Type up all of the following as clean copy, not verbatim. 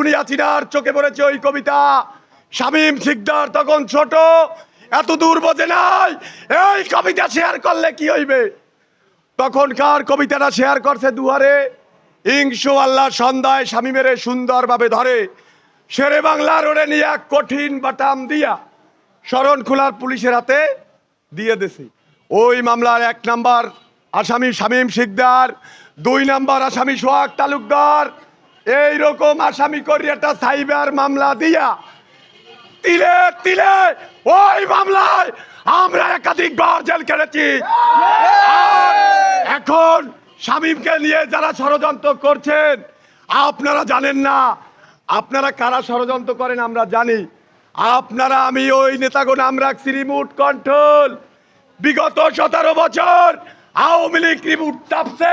খুনি হাসিনার চোখে পড়েছে ওই কবিতা। শামীম শিকদার তখন ছোট, এত দূর বোঝে নাই এই কবিতা শেয়ার করলে কি হইবে। তখনকার কবিতাটা শেয়ার করছে দুয়ারে, ইনশাআল্লাহ সন্ধ্যায় শামীমের সুন্দরভাবে ধরে, শেরে বাংলা রোডে নিয়ে এক কঠিন বাটাম দিয়া শরণখোলার পুলিশের হাতে দিয়ে দিছে। ওই মামলার 1 নাম্বার আসামি শামীম শিকদার, 2 নাম্বার আসামি সোহাগ তালুকদার, এইরকম আসামি করে একটা সাইবার মামলা দিয়া তিলে তিলে ওই মামলায় আমরা একাধিকবার জেল কেটেছি। এখন শামীমকে নিয়ে যারা ষড়যন্ত্র করছেন আপনারা জানেন না, আপনারা কারা ষড়যন্ত্র করেন আমরা জানি। আপনারা আমি ওই নেতাগণ নাম রাখছি রিমোট কন্ট্রোল। বিগত 17 বছর আওয়ামী লীগ রিমোট চাপছে,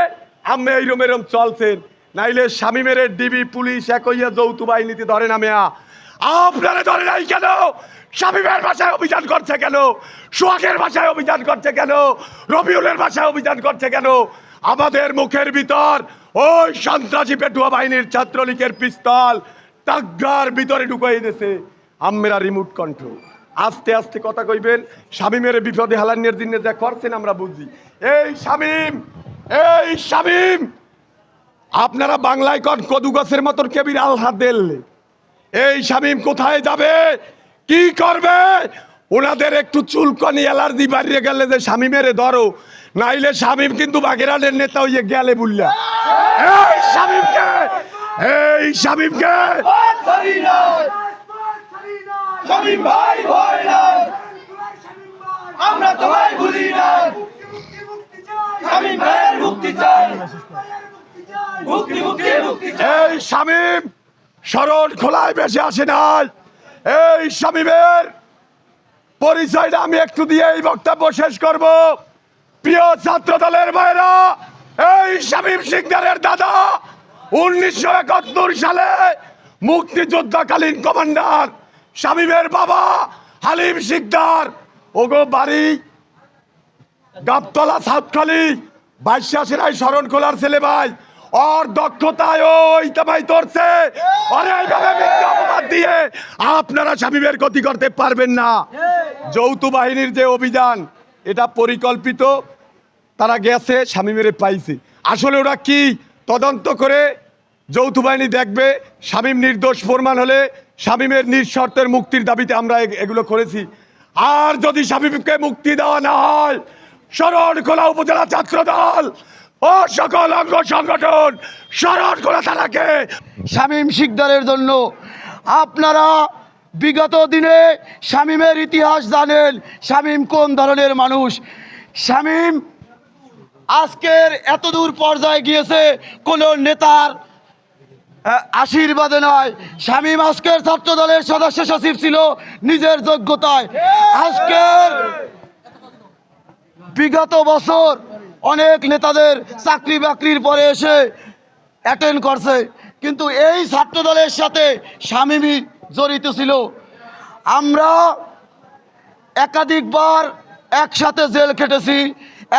আমি এইরম এরম চলছেন, নাইলে শামীমের ডিবি পুলিশ একইয়া যৌথ বাহিনীতে ধরে না মেয়া। আপনারা ধরে নাই কেন? শামীমের বাসায় অভিযান করছে কেন? সোহাগের বাসায় অভিযান করছে কেন? রবিউলের বাসায় অভিযান করছে কেন? আমাদের মুখের ভিতর ওই সন্ত্রাসী পেটুয়া বাহিনীর ছাত্রলীগের পিস্তল টাগ্গার ভিতরে ঢুকাই দিয়েছে। আমরা রিমোট কন্ট্রোল। আস্তে আস্তে কথা কইবেন, শামীমের বিপদে হালানের দিনে যা করছেন আমরা বুঝি। এই শামীম আপনারা বাংলায় কন কদু গাছের মতন কেবির আল্লাহ দেললে। এই শামীম কোথায় যাবে, কি করবে? ওনাদের একটু চুলকনি অ্যালার্জি বাড়িয়ে গেলে যে শামীমের ধরো, নাইলে শামীম কিন্তু বাগেরহাটের নেতা হইয়ে গেলে বুঝলা। এই শামীমকে শামীম ভাই ভয় নাই, আমরা তোমায় ভুলি নাই। শামীম ভাইয়ের মুক্তি চাই, মুক্তি মুক্তি মুক্তি চাই। এই শামীম শরণখোলায় বেশি আসে নাই। এই শামীমের পরিচয়টা আমি একটু দিয়ে এই বক্তব্য শেষ করব। প্রিয় ছাত্র দলের ভাইরা, এই শামীম শিকদারের দাদা 1971 সালে মুক্তিযোদ্ধাকালীন কমান্ডার। শামীমের বাবা হালিম শিকদার, ওগো বাড়ি গাবতলা সাতখালি, 22 শরণখোলার ছেলে ভাই। और দক্ষতায় ওই তামাই ধরছে, আর এইভাবে মিথ্যা অপবাদ দিয়ে আপনারা শামীমের ক্ষতি করতে পারবেন না। যৌথ বাহিনীর যে অভিযান এটা পরিকল্পিত, তারা গেছে শামীমের পাইছে। আসলে ওরা কি তদন্ত করে যৌথ বাহিনী দেখবে, শামীম নির্দোষ প্রমাণ হলে শামীমের নিঃশর্তের মুক্তির দাবিতে আমরা এগুলো করেছি। আর যদি শামীমকে মুক্তি দেওয়া না হয়, শরণখোলা উপজেলা ছাত্র দল ও সকল অঙ্গ সংগঠন শরণখোলা থানাকে শামীম শিকদারের জন্য আপনারা বিগত দিনে শামীমের ইতিহাস জানেন, শামীম কোন ধরনের মানুষ। শামীম আজকের এতদূর পর্যায়ে গিয়েছে কোনো নেতার আশীর্বাদে নয়। শামীম আজকের ছাত্র দলের সদস্য সচিব ছিল নিজের যোগ্যতায়। আজকের বিগত বছর অনেক নেতাদের চাকরি বাকরির পরে এসে অ্যাটেন্ড করছে, কিন্তু এই ছাত্র দলের সাথে শামীমই জড়িত ছিল। আমরা একাধিকবার একসাথে জেল খেটেছি,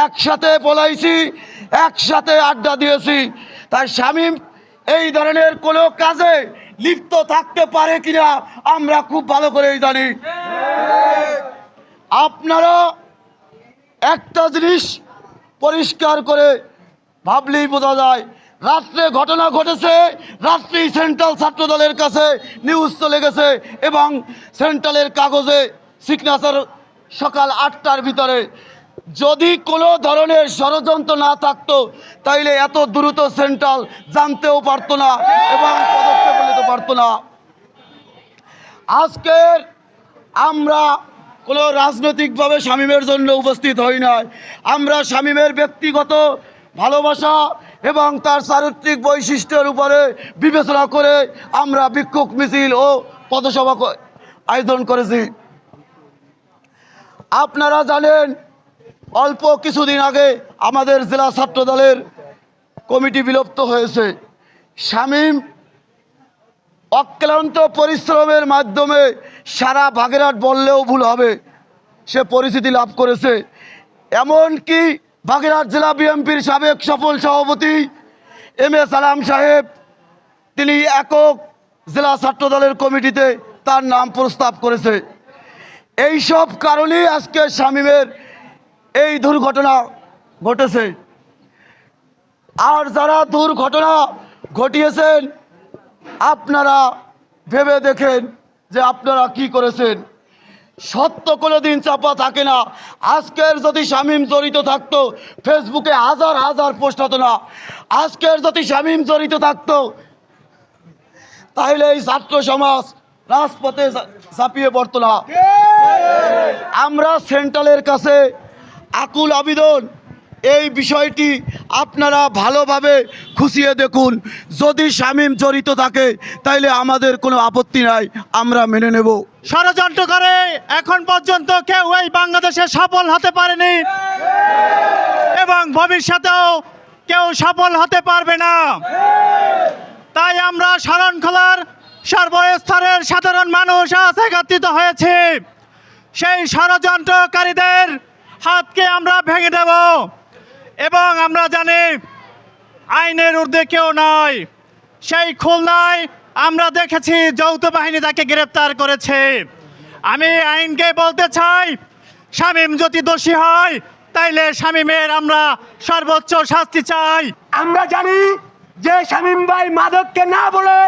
একসাথে পলাইছি, একসাথে আড্ডা দিয়েছি। তাই শামীম এই ধরনের কোনো কাজে লিপ্ত থাকতে পারে কিনা আমরা খুব ভালো করেই জানি। আপনারা একটা জিনিস পরিষ্কার করে ভাবলেই বোঝা যায়, রাত্রে ঘটনা ঘটেছে, রাত্রেই সেন্ট্রাল ছাত্র দলের কাছে নিউজ চলে গেছে এবং সেন্ট্রালের কাগজে সিগনেচার সকাল 8টার ভিতরে। যদি কোনো ধরনের ষড়যন্ত্র না থাকতো তাইলে এত দ্রুত সেন্ট্রাল জানতেও পারতো না এবং পদক্ষেপ নিতে পারতো না। আজকের আমরা কোনো রাজনৈতিকভাবে শামীমের জন্য উপস্থিত হই নাই। আমরা শামীমের ব্যক্তিগত ভালোবাসা এবং তার চারিত্রিক বৈশিষ্ট্যের উপরে বিবেচনা করে আমরা বিক্ষোভ মিছিল ও পথসভা আয়োজন করেছি। আপনারা জানেন, অল্প কিছুদিন আগে আমাদের জেলা ছাত্র দলের কমিটি বিলুপ্ত হয়েছে। শামীম অক্লান্ত পরিশ্রমের মাধ্যমে সারা বাগেরহাট বললেও ভুল হবে, সে পরিচিতি লাভ করেছে। এমনকি বাগেরহাট জেলা বিএনপির সাবেক সফল সভাপতি এম এ সালাম সাহেব, তিনি একক জেলা ছাত্রদলের কমিটিতে তার নাম প্রস্তাব করেছে। এই সব কারণেই আজকে শামীমের এই দুর্ঘটনা ঘটেছে। আর যারা দুর্ঘটনা ঘটিয়েছেন আপনারা ভেবে দেখেন যে আপনারা কি করেছেন। সত্য কোনোদিন চাপা থাকে না। আজকের যদি শামীম জড়িত থাকতো ফেসবুকে হাজার হাজার পোস্ট হতো না। আজকের যদি শামীম জড়িত থাকতো তাহলে এই ছাত্র সমাজ রাজপথে ঝাঁপিয়ে পড়তো না। আমরা সেন্ট্রালের কাছে আকুল আবেদন, এই বিষয়টি আপনারা ভালোভাবে খুঁজিয়ে দেখুন। যদি শামীম জড়িত থাকে তাইলে আমাদের কোনো আপত্তি নাই, আমরা মেনে নেব। ষড়যন্ত্র করে এখন পর্যন্ত কেউ এই বাংলাদেশে সফল হতে পারেনি এবং ভবিষ্যতেও কেউ সফল হতে পারবে না। তাই আমরা শরণখোলার সর্বস্তরের সাধারণ মানুষ আজ একত্রিত হয়েছে। সেই ষড়যন্ত্রকারীদের হাতকে আমরা ভেঙে দেব এবং আমরা জানি আইনের ঊর্ধ্বে কেউ নয়। সেই খুলনায় আমরা দেখেছি যৌথ বাহিনী তাকে গ্রেপ্তার করেছে। আমি আইনকে বলতে চাই, শামীম যদি দোষী হয় তাইলে শামীমের আমরা সর্বোচ্চ শাস্তি চাই। আমরা জানি যে শামীম ভাই মাদককে না বলে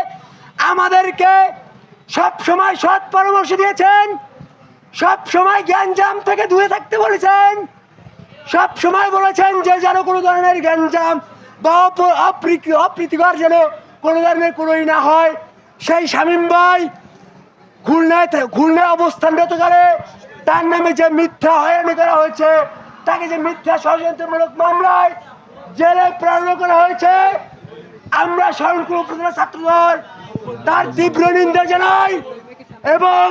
আমাদেরকে সব সময় সৎ পরামর্শ দিয়েছেন, সব সময় গ্যাঞ্জাম থেকে দূরে থাকতে বলেছেন, সব সময় বলেছেন যে যেন কোনো ধরনের গ্যাঞ্জাম বা অপ্রীতিকর যেন কোনো ধরনের কোনোই না হয়। সেই শামীম ভাই খুলনায় অবস্থানরত করে তার নামে যে মিথ্যা হয়রানি করা হয়েছে, তাকে যে মিথ্যা ষড়যন্ত্রমূলক মামলায় জেলে প্রেরণ করা হয়েছে, আমরা শরণখোলা উপজেলা ছাত্রদল তার তীব্র নিন্দা জানাই এবং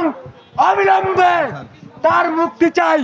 অবিলম্বে তার মুক্তি চাই।